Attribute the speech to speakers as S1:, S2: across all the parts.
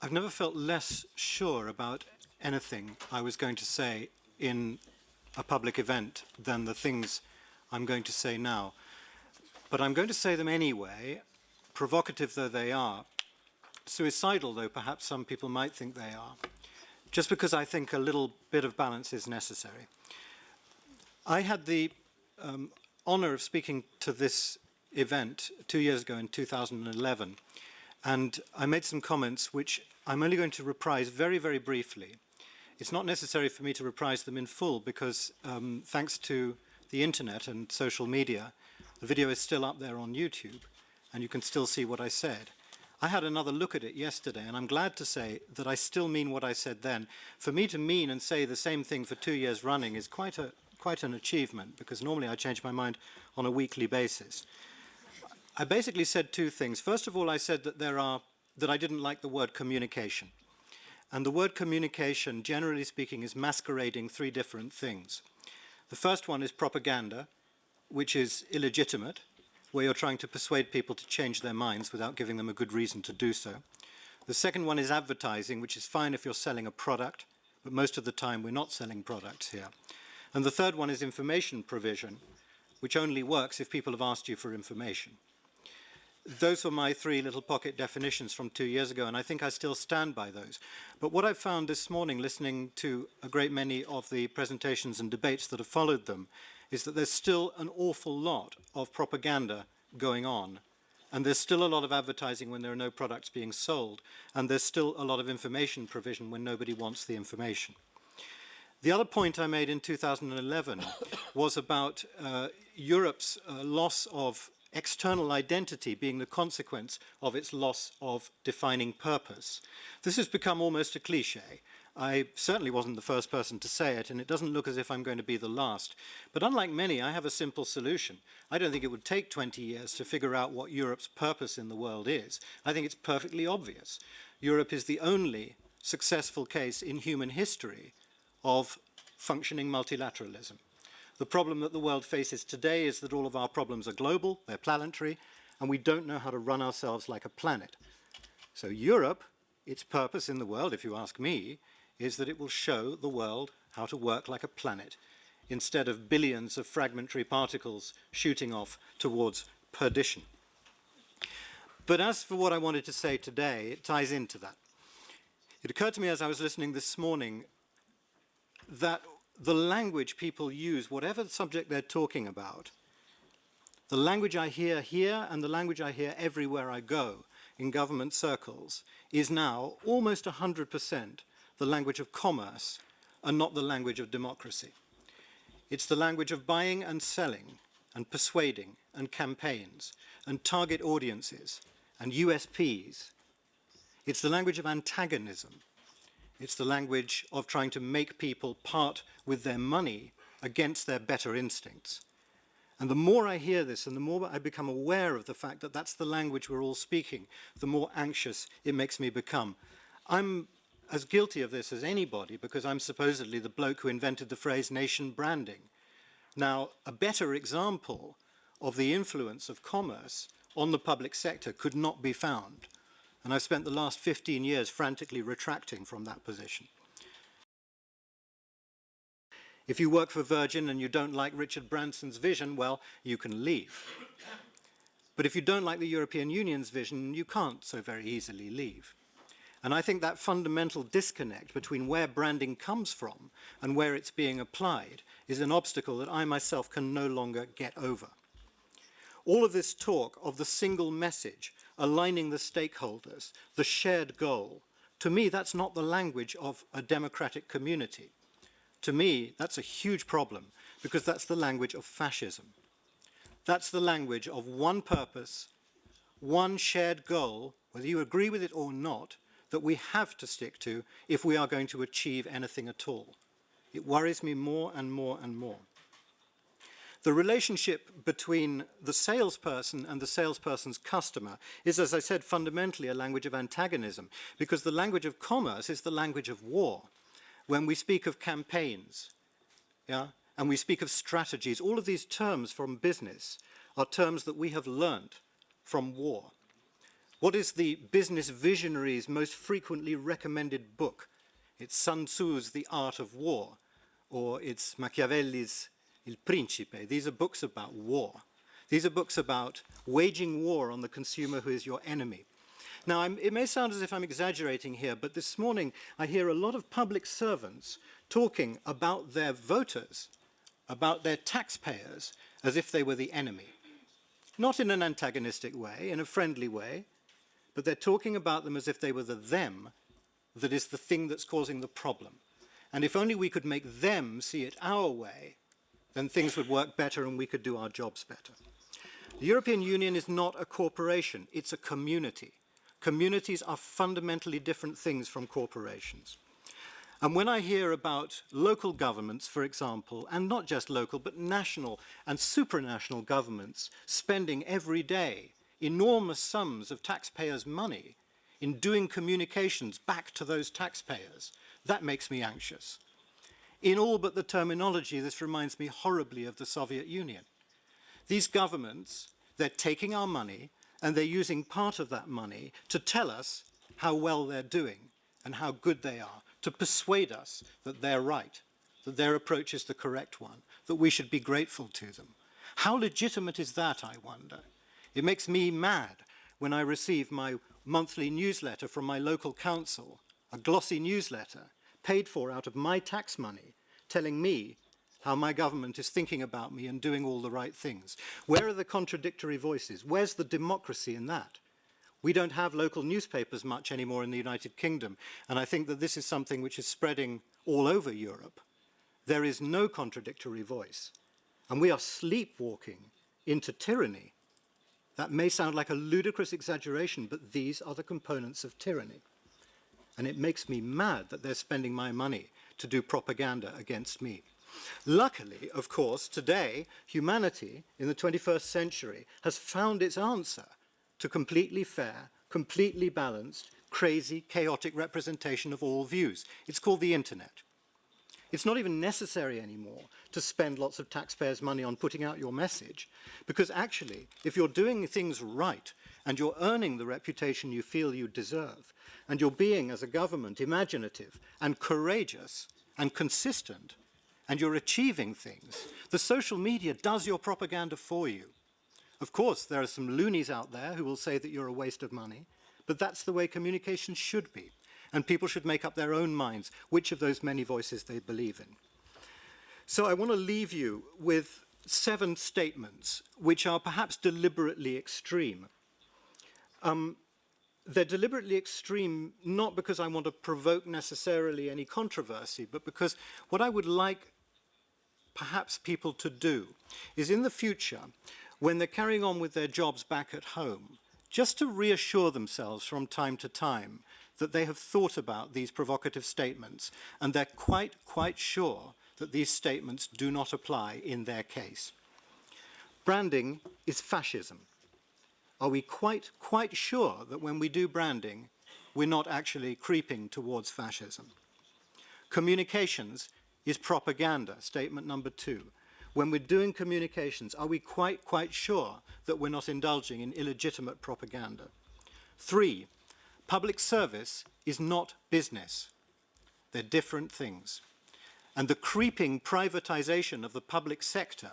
S1: I've never felt less sure about anything I was going to say in a public event than the things I'm going to say now. But I'm going to say them anyway, provocative though they are, suicidal though perhaps some people might think they are, just because I think a little bit of balance is necessary. I had the honor of speaking to this event 2 years ago in 2011, and I made some comments which I'm only going to reprise very, very briefly. It's not necessary for me to reprise them in full because thanks to the internet and social media, the video is still up there on YouTube and you can still see what I said. I had another look at it yesterday and I'm glad to say that I still mean what I said then. For me to mean and say the same thing for 2 years running is quite an achievement, because normally I change my mind on a weekly basis. I basically said two things. First of all, I said that I didn't like the word communication. And the word communication, generally speaking, is masquerading three different things. The first one is propaganda, which is illegitimate, where you're trying to persuade people to change their minds without giving them a good reason to do so. The second one is advertising, which is fine if you're selling a product, but most of the time we're not selling products here. And the third one is information provision, which only works if people have asked you for information. Those were my three little pocket definitions from 2 years ago, and I think I still stand by those. But what I found this morning, listening to a great many of the presentations and debates that have followed them, is that there's still an awful lot of propaganda going on, and there's still a lot of advertising when there are no products being sold, and there's still a lot of information provision when nobody wants the information. The other point I made in 2011 was about Europe's loss of external identity being the consequence of its loss of defining purpose. This has become almost a cliche. I certainly wasn't the first person to say it, and it doesn't look as if I'm going to be the last. But unlike many, I have a simple solution. I don't think it would take 20 years to figure out what Europe's purpose in the world is. I think it's perfectly obvious. Europe is the only successful case in human history of functioning multilateralism. The problem that the world faces today is that all of our problems are global, they're planetary, and we don't know how to run ourselves like a planet. So Europe, its purpose in the world, if you ask me, is that it will show the world how to work like a planet, instead of billions of fragmentary particles shooting off towards perdition. But as for what I wanted to say today, it ties into that. It occurred to me as I was listening this morning that the language people use, whatever the subject they're talking about, the language I hear here and the language I hear everywhere I go in government circles is now almost 100% the language of commerce and not the language of democracy. It's the language of buying and selling and persuading and campaigns and target audiences and USPs. It's the language of antagonism. It's the language of trying to make people part with their money against their better instincts. And the more I hear this and the more I become aware of the fact that that's the language we're all speaking, the more anxious it makes me become. I'm as guilty of this as anybody because I'm supposedly the bloke who invented the phrase nation branding. Now, a better example of the influence of commerce on the public sector could not be found. And I've spent the last 15 years frantically retracting from that position. If you work for Virgin and you don't like Richard Branson's vision, well, you can leave. But if you don't like the European Union's vision, you can't so very easily leave. And I think that fundamental disconnect between where branding comes from and where it's being applied is an obstacle that I myself can no longer get over. All of this talk of the single message, aligning the stakeholders, the shared goal, to me that's not the language of a democratic community. To me, that's a huge problem because that's the language of fascism. That's the language of one purpose, one shared goal, whether you agree with it or not, that we have to stick to if we are going to achieve anything at all. It worries me more and more and more. The relationship between the salesperson and the salesperson's customer is, as I said, fundamentally a language of antagonism, because the language of commerce is the language of war. When we speak of campaigns, and we speak of strategies, all of these terms from business are terms that we have learnt from war. What is the business visionaries' most frequently recommended book? It's Sun Tzu's The Art of War, or it's Machiavelli's Il Principe. These are books about war. These are books about waging war on the consumer who is your enemy. Now, it may sound as if I'm exaggerating here, but this morning I hear a lot of public servants talking about their voters, about their taxpayers, as if they were the enemy. Not in an antagonistic way, in a friendly way, but they're talking about them as if they were the them that is the thing that's causing the problem. And if only we could make them see it our way, then things would work better and we could do our jobs better. The European Union is not a corporation, it's a community. Communities are fundamentally different things from corporations. And when I hear about local governments, for example, and not just local, but national and supranational governments spending every day enormous sums of taxpayers' money in doing communications back to those taxpayers, that makes me anxious. In all but the terminology, this reminds me horribly of the Soviet Union. These governments, they're taking our money and they're using part of that money to tell us how well they're doing and how good they are, to persuade us that they're right, that their approach is the correct one, that we should be grateful to them. How legitimate is that, I wonder? It makes me mad when I receive my monthly newsletter from my local council, a glossy newsletter paid for out of my tax money, telling me how my government is thinking about me and doing all the right things. Where are the contradictory voices? Where's the democracy in that? We don't have local newspapers much anymore in the United Kingdom, and I think that this is something which is spreading all over Europe. There is no contradictory voice, and we are sleepwalking into tyranny. That may sound like a ludicrous exaggeration, but these are the components of tyranny. And it makes me mad that they're spending my money to do propaganda against me. Luckily, of course, today, humanity in the 21st century has found its answer to completely fair, completely balanced, crazy, chaotic representation of all views. It's called the internet. It's not even necessary anymore to spend lots of taxpayers' money on putting out your message, because actually, if you're doing things right and you're earning the reputation you feel you deserve, and you're being, as a government, imaginative and courageous and consistent, and you're achieving things, the social media does your propaganda for you. Of course, there are some loonies out there who will say that you're a waste of money, but that's the way communication should be. And people should make up their own minds which of those many voices they believe in. So I want to leave you with 7 statements which are perhaps deliberately extreme. They're deliberately extreme not because I want to provoke necessarily any controversy, but because what I would like perhaps people to do is in the future, when they're carrying on with their jobs back at home, just to reassure themselves from time to time that they have thought about these provocative statements and they're quite sure that these statements do not apply in their case. Branding is fascism. Are we quite sure that when we do branding, we're not actually creeping towards fascism? Communications is propaganda, statement number 2. When we're doing communications, are we quite sure that we're not indulging in illegitimate propaganda? 3, public service is not business. They're different things. And the creeping privatization of the public sector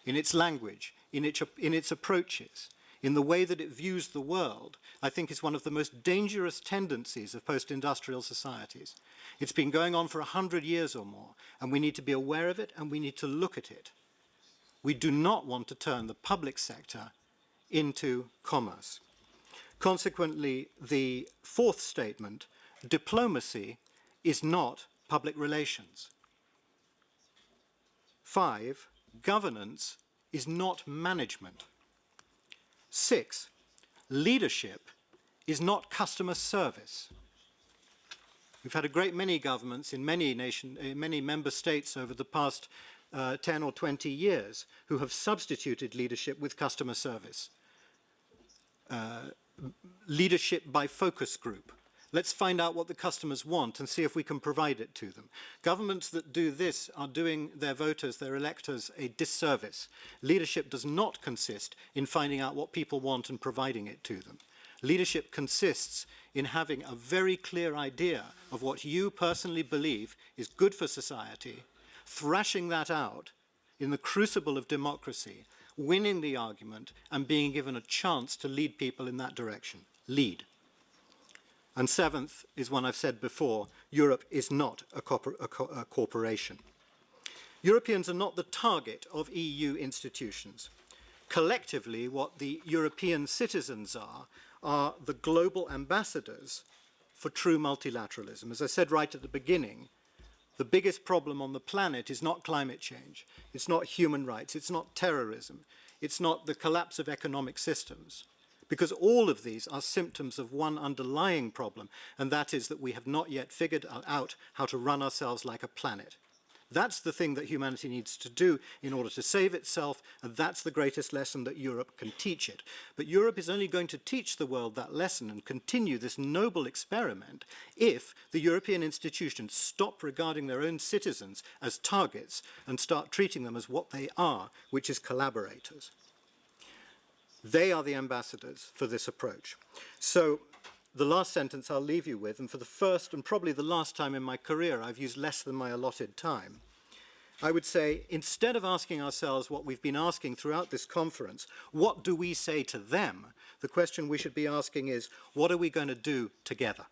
S1: in its language, in its approaches, in the way that it views the world, I think is one of the most dangerous tendencies of post-industrial societies. It's been going on for 100 years or more, and we need to be aware of it and we need to look at it. We do not want to turn the public sector into commerce. Consequently, the 4th statement, diplomacy is not public relations. 5, governance is not management. 6, leadership is not customer service. We've had a great many governments in many member states over the past 10 or 20 years who have substituted leadership with customer service. Leadership by focus group. Let's find out what the customers want and see if we can provide it to them. Governments that do this are doing their voters, their electors, a disservice. Leadership does not consist in finding out what people want and providing it to them. Leadership consists in having a very clear idea of what you personally believe is good for society, thrashing that out in the crucible of democracy, winning the argument, and being given a chance to lead people in that direction. Lead. And seventh is one I've said before, Europe is not a corporation. Europeans are not the target of EU institutions. Collectively, what the European citizens are the global ambassadors for true multilateralism. As I said right at the beginning, the biggest problem on the planet is not climate change, it's not human rights, it's not terrorism, it's not the collapse of economic systems, because all of these are symptoms of one underlying problem, and that is that we have not yet figured out how to run ourselves like a planet. That's the thing that humanity needs to do in order to save itself, and that's the greatest lesson that Europe can teach it. But Europe is only going to teach the world that lesson and continue this noble experiment if the European institutions stop regarding their own citizens as targets and start treating them as what they are, which is collaborators. They are the ambassadors for this approach. So the last sentence I'll leave you with, and for the first and probably the last time in my career I've used less than my allotted time, I would say, instead of asking ourselves what we've been asking throughout this conference, what do we say to them? The question we should be asking is, what are we going to do together?